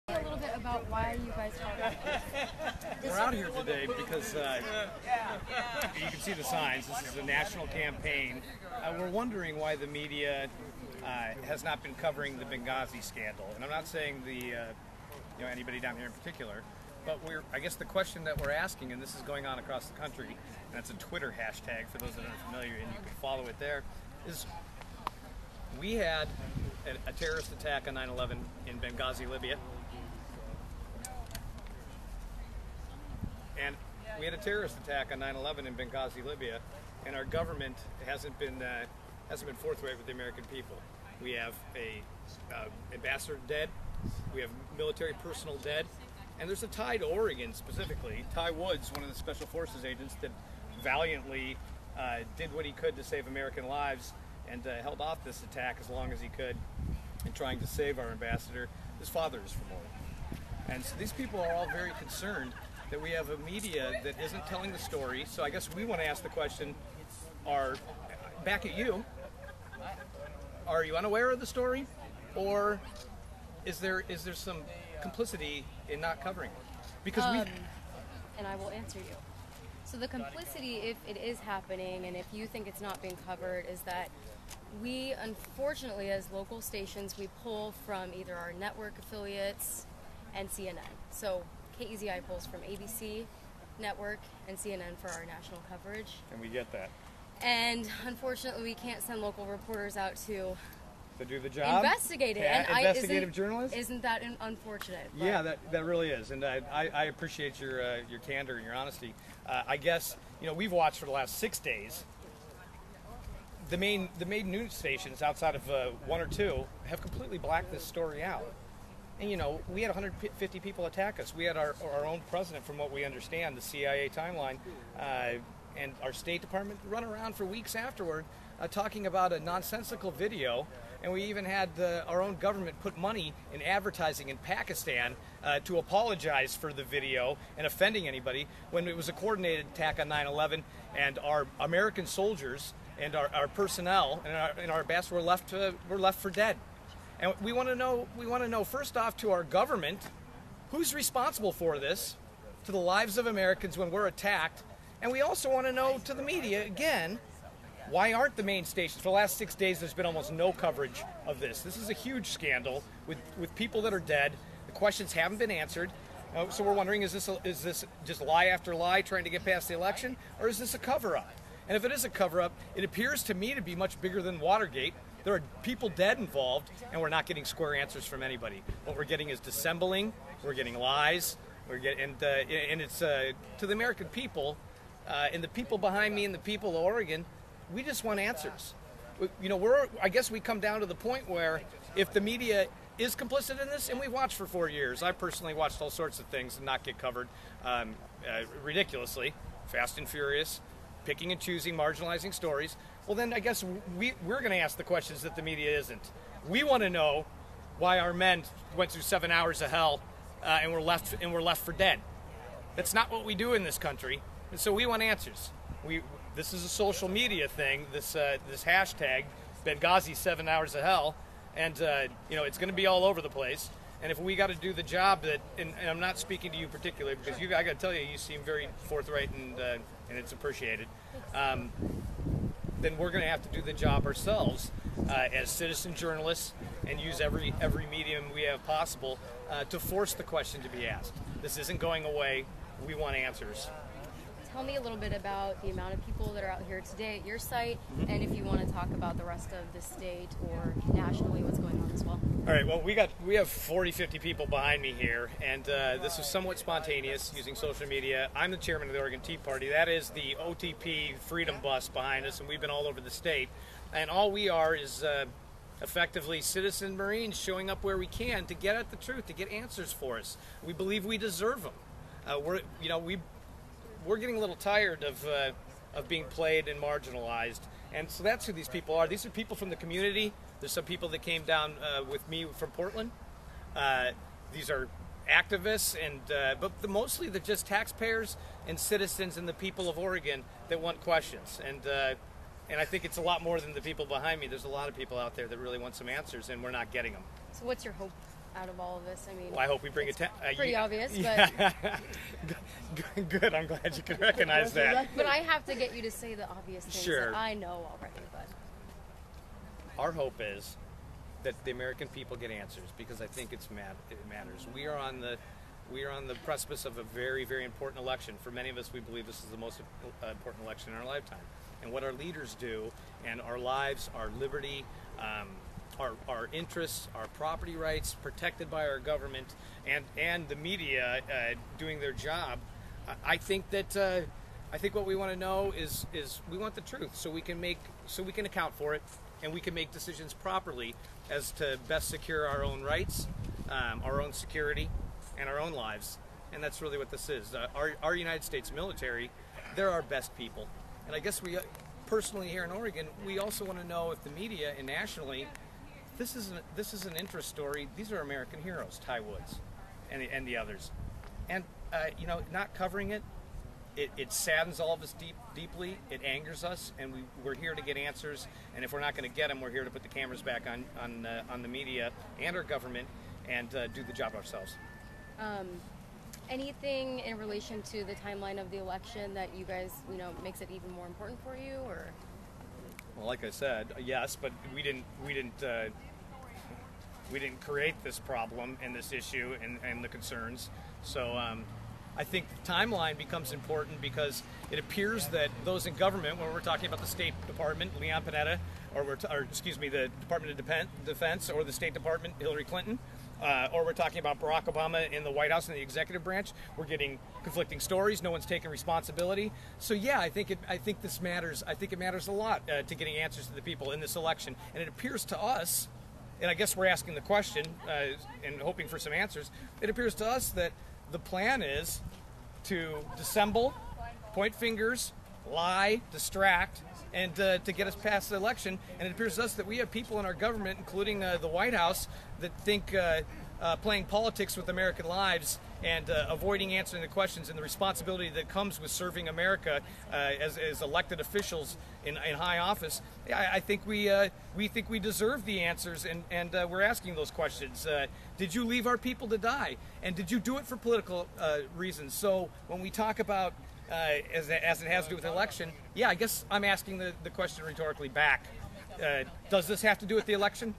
A little bit about why you guys are out here. We're out here today because you can see the signs. This is a national campaign. We're wondering why the media has not been covering the Benghazi scandal. And I'm not saying anybody down here in particular, but I guess the question that we're asking, and this is going on across the country, and it's a Twitter hashtag for those that aren't familiar, and you can follow it there, is we had a terrorist attack on 9/11 in Benghazi, Libya. And we had a terrorist attack on 9/11 in Benghazi, Libya, and our government hasn't been forthright with the American people. We have a ambassador dead, we have military personnel dead, and there's a tie to Oregon specifically. Ty Woods, one of the Special Forces agents that valiantly did what he could to save American lives and held off this attack as long as he could in trying to save our ambassador. His father is from Oregon. And so these people are all very concerned that we have a media that isn't telling the story. So I guess we want to ask the question, back at you, are you unaware of the story? Or is there some complicity in not covering it? Because and I will answer you. So the complicity, if it is happening and if you think it's not being covered, is that we, unfortunately, as local stations, we pull from either our network affiliates and CNN. So KEZI pulls from ABC Network and CNN for our national coverage. And we get that. And unfortunately, we can't send local reporters out to do the job? Investigate it. Yeah, and investigative journalists? Isn't that unfortunate? Yeah, that really is. And I appreciate your candor and your honesty. I guess, we've watched for the last 6 days. The main news stations outside of one or two have completely blacked this story out. And, we had 150 people attack us. We had our own president, from what we understand, the CIA timeline, and our State Department run around for weeks afterward talking about a nonsensical video. And we even had our own government put money in advertising in Pakistan to apologize for the video and offending anybody when it was a coordinated attack on 9/11, and our American soldiers and our personnel and our ambassador were left for dead. And we want to know first off, to our government, who's responsible for this, to the lives of Americans when we're attacked. And we also want to know, to the media, again, why aren't the main stations? For the last 6 days, there's been almost no coverage of this. This is a huge scandal with people that are dead. The questions haven't been answered. So we're wondering, is this just lie after lie trying to get past the election, or is this a cover-up? And if it is a cover-up, it appears to me to be much bigger than Watergate. There are people dead involved, and we're not getting square answers from anybody. What we're getting is dissembling. We're getting lies. And it's to the American people, and the people behind me and the people of Oregon. We just want answers. I guess we come down to the point where if the media is complicit in this, and we've watched for 4 years. I personally watched all sorts of things and not get covered ridiculously, Fast and Furious, picking and choosing, marginalizing stories. Well, then I guess we're going to ask the questions that the media isn't. We want to know why our men went through 7 hours of hell and were left for dead. That's not what we do in this country, and so we want answers. This is a social media thing. This hashtag Benghazi 7 hours of hell, and it's going to be all over the place. And if we got to do the job and I'm not speaking to you particularly, because I got to tell you, you seem very forthright and it's appreciated. Then we're going to have to do the job ourselves as citizen journalists and use every medium we have possible to force the question to be asked. This isn't going away. We want answers. Tell me a little bit about the amount of people that are out here today at your site, and if you want to talk about the rest of the state or nationally, what's going on as well. All right, well, we have 40, 50 people behind me here, and this was somewhat spontaneous using social media. I'm the chairman of the Oregon Tea Party. That is the OTP Freedom Bus behind us, and we've been all over the state. And all we are is effectively citizen Marines showing up where we can to get at the truth, to get answers for us. We believe we deserve them. We're getting a little tired of being played and marginalized, and so that's who these people are. These are people from the community. There's some people that came down with me from Portland. These are activists, but mostly they're just taxpayers and citizens and the people of Oregon that want questions. And I think it's a lot more than the people behind me. There's a lot of people out there that really want some answers, and we're not getting them. So what's your hope? out of all of this? I mean, well, I hope we bring it. Pretty obvious, but yeah. Good. I'm glad you can recognize that. but I have to get you to say the obvious things Sure. that I know already. But Our hope is that the American people get answers, because I think it matters. We are on the precipice of a very, very important election. For many of us, we believe this is the most important election in our lifetime. And what our leaders do, and our lives, our liberty, our interests, our property rights protected by our government, and the media doing their job. I think what we want to know is we want the truth, so we can account for it, and we can make decisions properly as to best secure our own rights, our own security, and our own lives. And that's really what this is. Our United States military, they're our best people. And I guess we personally here in Oregon, we also want to know if the media and nationally, this is an interest story. These are American heroes, Ty Woods and the others. And not covering it, it saddens all of us deeply. It angers us, and we're here to get answers. And if we're not going to get them, we're here to put the cameras back on the media and our government and do the job ourselves. Anything in relation to the timeline of the election that you guys, makes it even more important for you, or? Well, like I said, yes, but we didn't create this problem and this issue and the concerns. So I think the timeline becomes important because it appears that those in government, when we're talking about the State Department, Leon Panetta, or the Department of Defense, or the State Department, Hillary Clinton, or we're talking about Barack Obama in the White House and the executive branch, we're getting conflicting stories. No one's taking responsibility. So yeah, I think this matters. I think it matters a lot to getting answers to the people in this election. And it appears to us, and I guess we're asking the question and hoping for some answers. It appears to us that the plan is to dissemble, point fingers, lie, distract, and to get us past the election. And it appears to us that we have people in our government, including the White House, that think playing politics with American lives and avoiding answering the questions and the responsibility that comes with serving America as elected officials in high office. I think we think we deserve the answers, and we're asking those questions. Did you leave our people to die? And did you do it for political reasons? So when we talk about as it has to do with the election, yeah, I guess I'm asking the question rhetorically back. Does this have to do with the election?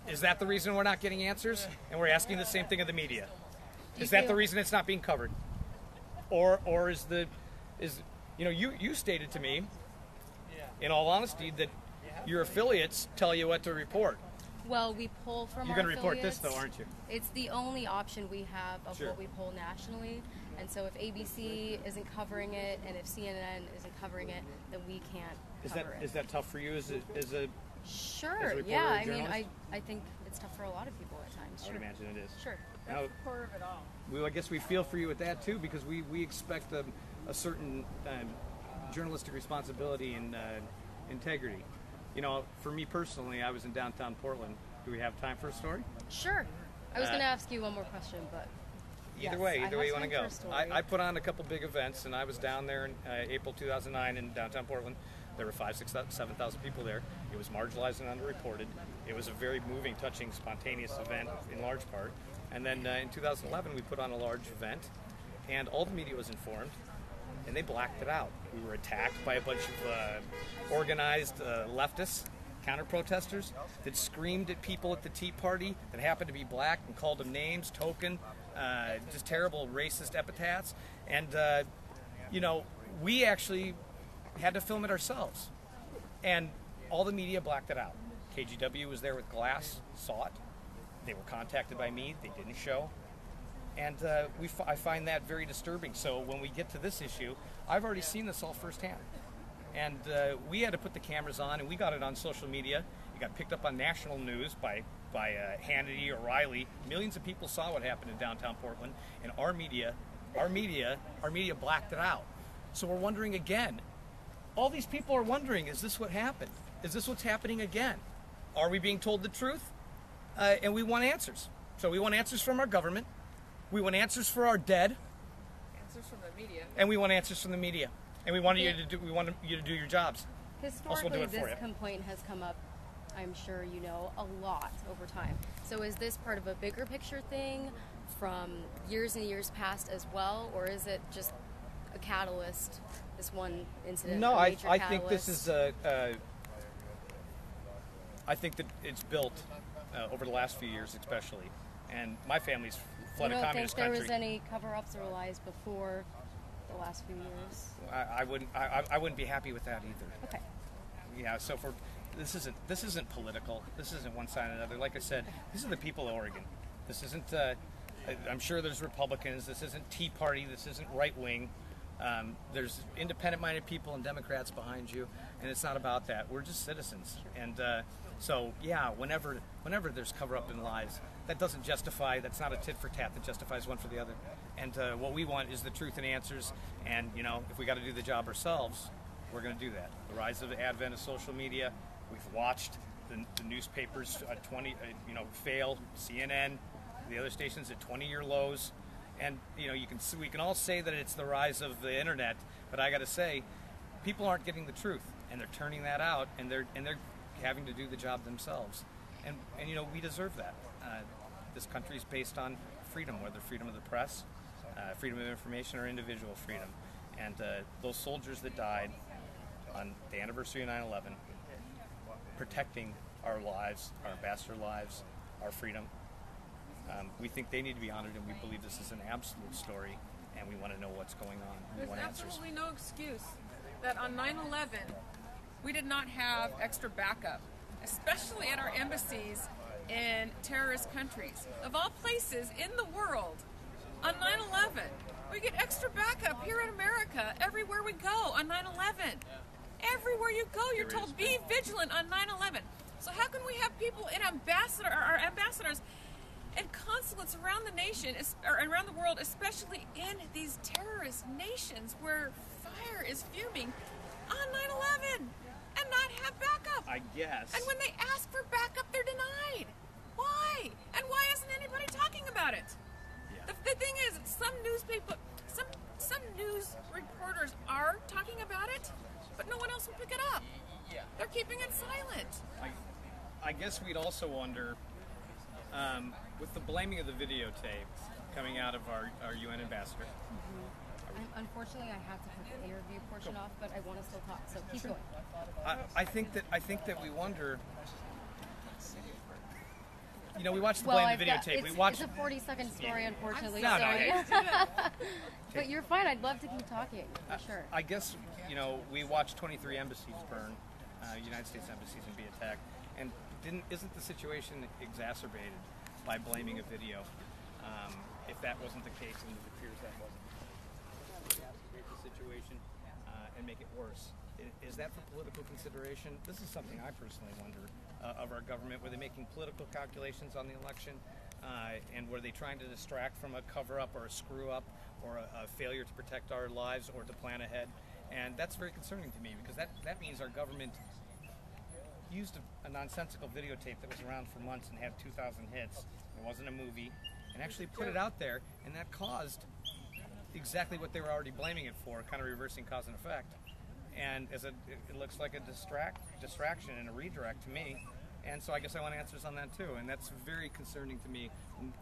Is that the reason we're not getting answers? And we're asking the same thing of the media. Is that the reason it's not being covered? Or you stated to me, in all honesty, that your affiliates tell you what to report. Well, we pull from You're our going to report this, affiliates. though, aren't you? It's the only option we have of Sure. what we pull nationally. And so if ABC isn't covering it, and if CNN isn't covering it, then we can't cover it. Is that tough for you as a Sure, as a reporter yeah. or I mean, journalist? I think it's tough for a lot of people at times. I Sure. would imagine it is. Sure. Now, Core of it all. I guess we feel for you with that too, because we expect a certain journalistic responsibility and integrity. For me personally, I was in downtown Portland. Do we have time for a story? Sure. I was going to ask you one more question, but Either yes, way I have you want to time go. for a story. I put on a couple big events, and I was down there in April 2009 in downtown Portland. There were 5,000, 6,000, 7,000 people there. It was marginalized and underreported. It was a very moving, touching, spontaneous event in large part. And then in 2011, we put on a large event, and all the media was informed, and they blacked it out. We were attacked by a bunch of organized leftists, counter-protesters, that screamed at people at the Tea Party that happened to be black and called them names, token, just terrible racist epithets. And, we actually had to film it ourselves. And all the media blacked it out. KGW was there with glass, saw it. They were contacted by me. They didn't show. And I find that very disturbing. So when we get to this issue, I've already seen this all firsthand. And we had to put the cameras on, and we got it on social media. It got picked up on national news by Hannity or Riley. Millions of people saw what happened in downtown Portland, and our media blacked it out. So we're wondering again. All these people are wondering, is this what happened? Is this what's happening again? Are we being told the truth? And we want answers. So we want answers from our government. We want answers for our dead. Answers from the media. And we want answers from the media. And we want you to do your jobs. Historically, do it for this you. complaint has come up I'm sure you know, a lot over time. So is this part of a bigger picture thing from years and years past as well, or is it just a catalyst, this one incident? No, I catalyst? think this is I think that it's built over the last few years, especially, and my family's fled a communist country. You don't think there was any cover-ups or lies before the last few years? I wouldn't be happy with that either. Okay. Yeah. So this isn't political. This isn't one side or another. Like I said, these are the people of Oregon. This isn't. I'm sure there's Republicans. This isn't Tea Party. This isn't right wing. There's independent-minded people and Democrats behind you, and it's not about that. We're just citizens, and so yeah. Whenever there's cover-up and lies, that doesn't justify. That's not a tit for tat that justifies one for the other. And what we want is the truth and answers. And if we got to do the job ourselves, we're going to do that. The rise of the advent of social media. We've watched the newspapers fail. CNN, the other stations at 20-year lows. And we can all say that it's the rise of the internet, but I got to say, people aren't getting the truth, and they're turning that out, and they're having to do the job themselves, and we deserve that. This country is based on freedom, whether freedom of the press, freedom of information, or individual freedom. And those soldiers that died on the anniversary of 9/11, protecting our lives, our ambassador lives, our freedom. We think they need to be honored, and we believe this is an absolute story, and we want to know what's going on. We There's want answers. absolutely no excuse that on 9/11 we did not have extra backup, especially at our embassies in terrorist countries. Of all places in the world, on 9/11, we get extra backup here in America everywhere we go on 9/11. Everywhere you go, you're told, be vigilant on 9/11. So how can we have people in our ambassadors and consulates around the nation, or around the world, especially in these terrorist nations where fire is fuming, on 9/11 and not have backup? I guess. And when they ask for backup, they're denied. Why? And why isn't anybody talking about it? Yeah. The thing is, some news reporters are talking about it, but no one else will pick it up. They're keeping it silent. I guess we'd also wonder, with the blaming of the videotape coming out of our UN ambassador. Unfortunately, I have to cut the interview portion off, but I want to still talk, so keep going. I think that we wonder. We watched the blame the videotape. It's a 40-second story, unfortunately. No, But you're fine. I'd love to keep talking, for sure. I guess we watched 23 embassies burn, United States embassies, and be attacked, and isn't the situation exacerbated by blaming a video? If that wasn't the case, and it appears that wasn't, exacerbate the situation and make it worse. Is that for political consideration? This is something I personally wonder of our government. Were they making political calculations on the election? And were they trying to distract from a cover-up or a screw-up or a failure to protect our lives or to plan ahead? And that's very concerning to me, because that means our government used a nonsensical videotape that was around for months and had 2,000 hits. It wasn't a movie, and actually put it out there, and that caused exactly what they were already blaming it for, kind of reversing cause and effect. And it looks like a distraction and a redirect to me. And so I guess I want answers on that too. And that's very concerning to me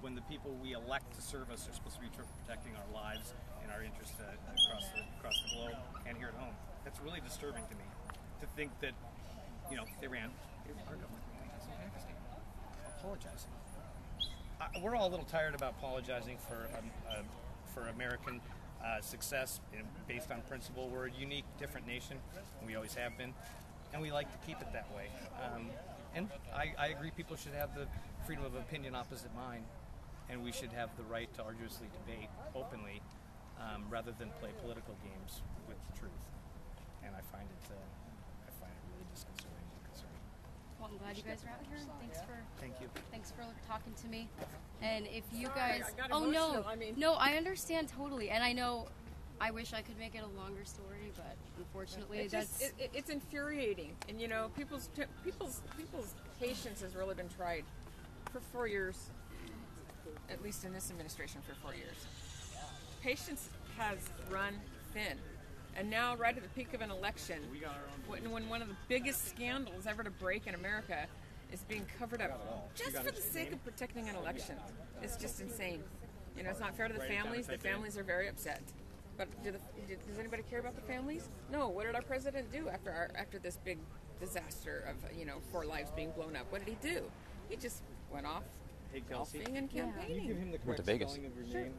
when the people we elect to serve us are supposed to be protecting our lives and our interests across the globe and here at home. That's really disturbing to me, to think that Iran, our government, in Pakistan, apologizing. We're all a little tired about apologizing for American success based on principle. We're a unique, different nation. We always have been, and we like to keep it that way. And I agree people should have the freedom of opinion opposite mine, and we should have the right to arduously debate openly rather than play political games with the truth. And I find it really disconcerting and concerning. Well, I'm glad you guys are out here. Thank you. Thanks for talking to me. And if you guys, I got emotional. no, I understand totally, and I know. I wish I could make it a longer story, but unfortunately, it's infuriating. And people's patience has really been tried for 4 years, at least in this administration for 4 years. Patience has run thin, And now, right at the peak of an election, when one of the biggest scandals ever to break in America is being covered up just for the sake of protecting an election. It's just insane. You know, it's not fair to the families. The families are very upset. But does anybody care about the families? No. What did our president do after this big disaster of 4 lives being blown up? What did he do? He just went off golfing and campaigning. Can you give him the Went to correct Vegas. spelling of your name?